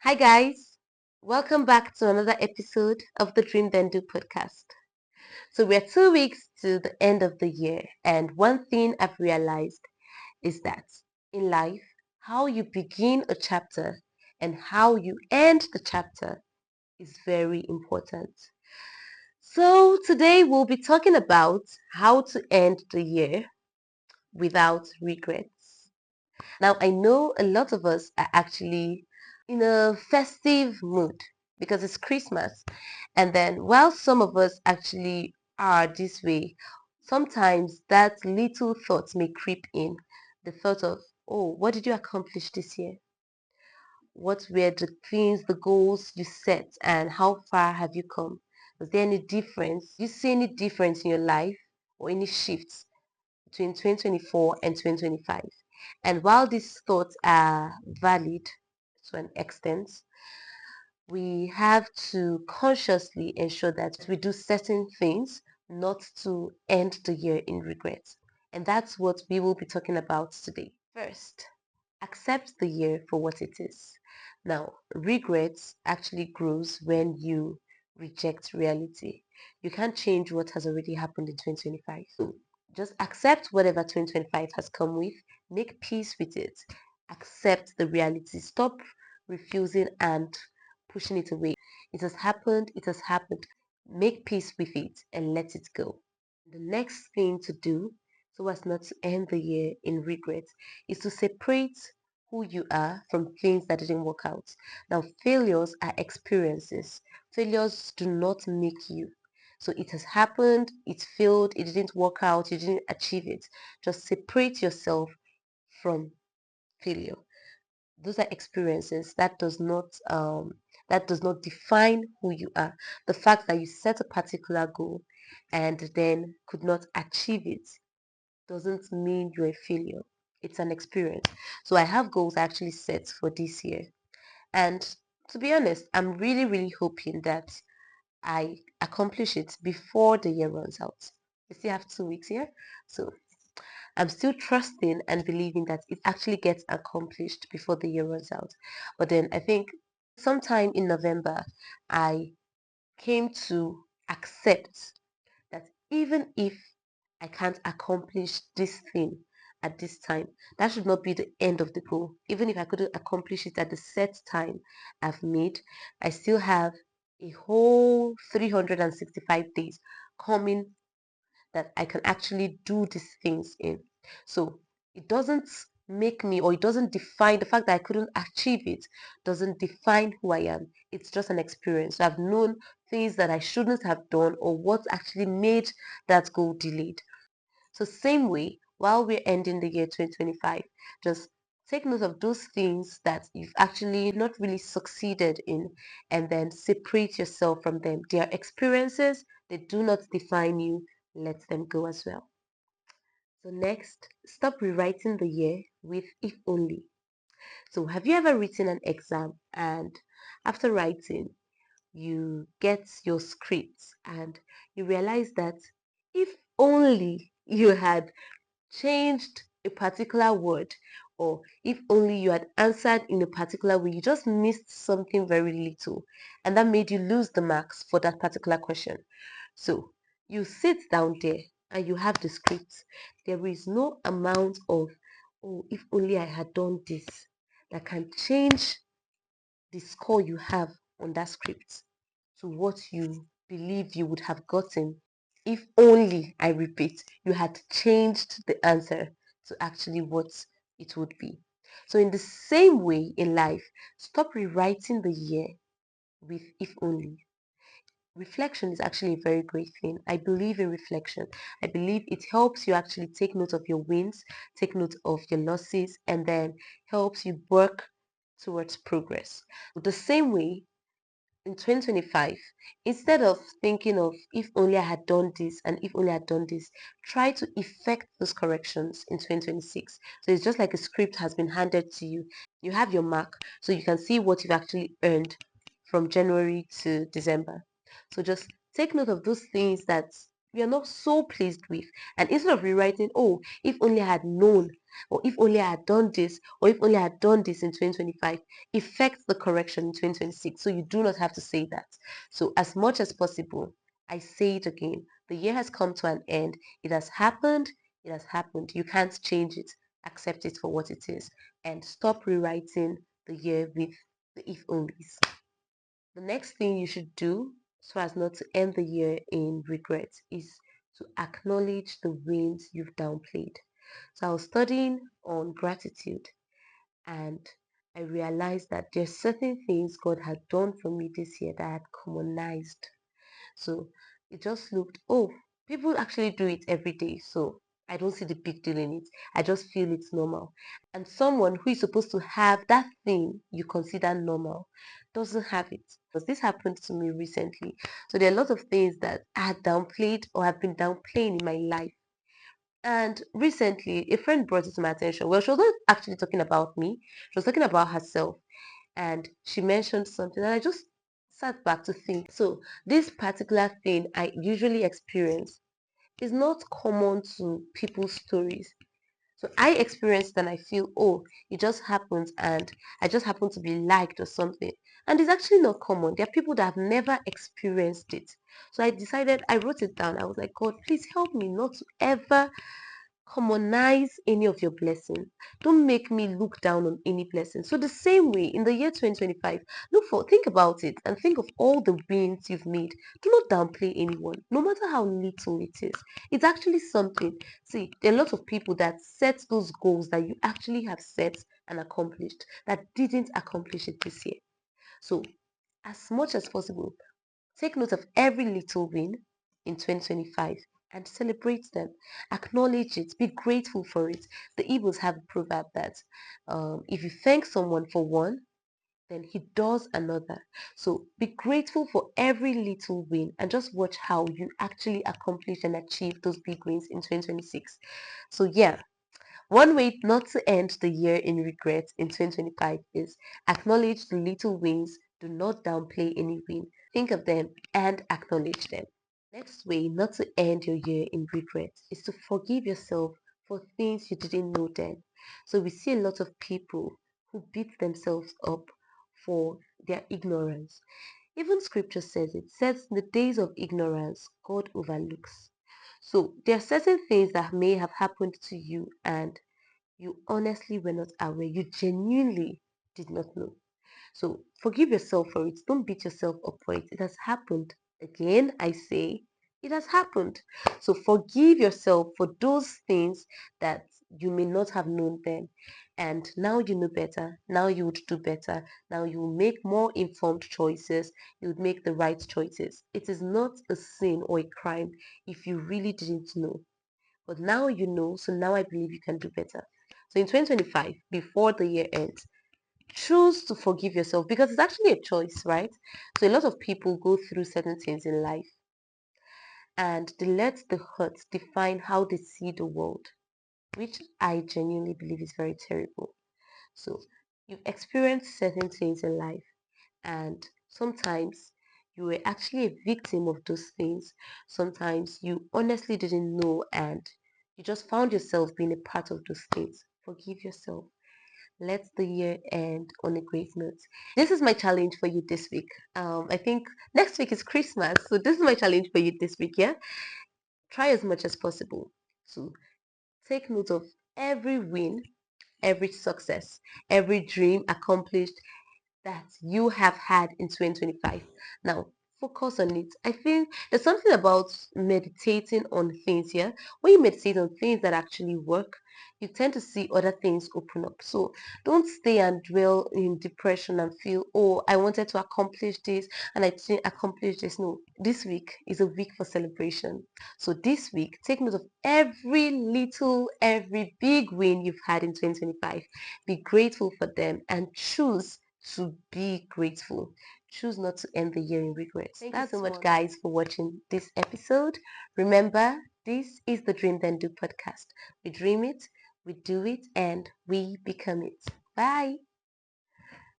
Hi, guys. Welcome back to another episode of the Dream Then Do podcast. So, we're 2 weeks to the end of the year, and one thing I've realized is that in life, how you begin a chapter and how you end the chapter is very important. So, today we'll be talking about how to end the year without regrets. Now, I know a lot of us are actually in a festive mood because it's Christmas. And then while some of us actually are this way, sometimes that little thoughts may creep in. The thought of, oh, what did you accomplish this year? What were the things, the goals you set, and how far have you come? Was there any difference? Do you see any difference in your life or any shifts between 2024 and 2025? And while these thoughts are valid to an extent, we have to consciously ensure that we do certain things not to end the year in regret. And that's what we will be talking about today. First, accept the year for what it is. Now, regret actually grows when you reject reality. You can't change what has already happened in 2025. So just accept whatever 2025 has come with, make peace with it, accept the reality, stop refusing and pushing it away. It has happened, it has happened. Make peace with it and let it go. The next thing to do so as not to end the year in regret is to separate who you are from things that didn't work out. Now, failures are experiences. Failures do not make you. So it has happened, it failed, it didn't work out, you didn't achieve it. Just separate yourself from failure. Those are experiences that does not define who you are. The fact that you set a particular goal and then could not achieve it doesn't mean you're a failure. It's an experience. So I have goals I actually set for this year. And to be honest, I'm really, really hoping that I accomplish it before the year runs out. We still have 2 weeks here. So I'm still trusting and believing that it actually gets accomplished before the year runs out. But then I think sometime in November, I came to accept that even if I can't accomplish this thing at this time, that should not be the end of the goal. Even if I couldn't accomplish it at the set time I've made, I still have a whole 365 days coming that I can actually do these things in. So it doesn't make me, or it doesn't define the fact that I couldn't achieve it, doesn't define who I am. It's just an experience. So I've known things that I shouldn't have done or what actually made that goal delayed. So same way, while we're ending the year 2025, just take note of those things that you've actually not really succeeded in and then separate yourself from them. They are experiences, they do not define you. Let them go as well. So next, stop rewriting the year with if only. So have you ever written an exam and after writing, you get your script and you realize that if only you had changed a particular word or if only you had answered in a particular way, you just missed something very little and that made you lose the marks for that particular question. So you sit down there and you have the script. There is no amount of, oh, if only I had done this, that can change the score you have on that script to what you believe you would have gotten if only, I repeat, you had changed the answer to actually what it would be. So in the same way in life, stop rewriting the year with if only. Reflection is actually a very great thing. I believe in reflection. I believe it helps you actually take note of your wins, take note of your losses, and then helps you work towards progress. The same way, in 2025, instead of thinking of if only I had done this and if only I had done this, try to effect those corrections in 2026. So it's just like a script has been handed to you. You have your mark so you can see what you've actually earned from January to December. So just take note of those things that we are not so pleased with. And instead of rewriting, oh, if only I had known, or if only I had done this, or if only I had done this in 2025, effect the correction in 2026. So you do not have to say that. So as much as possible, I say it again. The year has come to an end. It has happened. It has happened. You can't change it. Accept it for what it is. And stop rewriting the year with the if onlys. The next thing you should do so as not to end the year in regret is to acknowledge the wins you've downplayed. So I was studying on gratitude and I realized that there's certain things God had done for me this year that I had commonized. So it just looked, oh, people actually do it every day. So I don't see the big deal in it. I just feel it's normal. And someone who is supposed to have that thing you consider normal doesn't have it. Because this happened to me recently. So there are a lot of things that I had downplayed or have been downplaying in my life. And recently, a friend brought it to my attention. Well, she was not actually talking about me. She was talking about herself and she mentioned something and I just sat back to think. So this particular thing I usually experience is not common to people's stories. So I experience it and I feel, oh, it just happens and I just happen to be liked or something. And it's actually not common. There are people that have never experienced it. So I decided, I wrote it down. I was like, God, please help me not to ever commonize any of your blessings. Don't make me look down on any blessing. So the same way in the year 2025, think about it and think of all the wins you've made. Do not downplay anyone, no matter how little it is. It's actually something. See, there are a lot of people that set those goals that you actually have set and accomplished that didn't accomplish it this year. So as much as possible, take note of every little win in 2025 and celebrate them. Acknowledge it. Be grateful for it. The Igbos have a proverb that if you thank someone for one, then he does another. So be grateful for every little win and just watch how you actually accomplish and achieve those big wins in 2026. So yeah, one way not to end the year in regret in 2025 is acknowledge the little wins. Do not downplay any win. Think of them and acknowledge them. Next way not to end your year in regret is to forgive yourself for things you didn't know then. So we see a lot of people who beat themselves up for their ignorance. Even scripture says it says in the days of ignorance, God overlooks. So there are certain things that may have happened to you and you honestly were not aware. You genuinely did not know. So forgive yourself for it. Don't beat yourself up for it. It has happened. Again, I say it has happened. So forgive yourself for those things that you may not have known then. And now you know better. Now you would do better. Now you will make more informed choices. You would make the right choices. It is not a sin or a crime if you really didn't know. But now you know, so now I believe you can do better. So in 2025, before the year ends, choose to forgive yourself because it's actually a choice, right? So a lot of people go through certain things in life and they let the hurt define how they see the world, which I genuinely believe is very terrible. So you've experienced certain things in life and sometimes you were actually a victim of those things. Sometimes you honestly didn't know and you just found yourself being a part of those things. Forgive yourself. Let the year end on a great note. This is my challenge for you this week. I think next week is Christmas, so this is my challenge for you this week. Yeah, try as much as possible to take note of every win, every success, every dream accomplished, that you have had in 2025. Now, focus on it. I think there's something about meditating on things here. When you meditate on things that actually work, you tend to see other things open up. So don't stay and dwell in depression and feel, oh, I wanted to accomplish this and I didn't accomplish this. No, this week is a week for celebration. So this week, take note of every little, every big win you've had in 2025. Be grateful for them and choose to be grateful. Choose not to end the year in regrets. Thank you so much, guys, for watching this episode. Remember, this is the Dream Then Do podcast. We dream it, we do it, and we become it. Bye.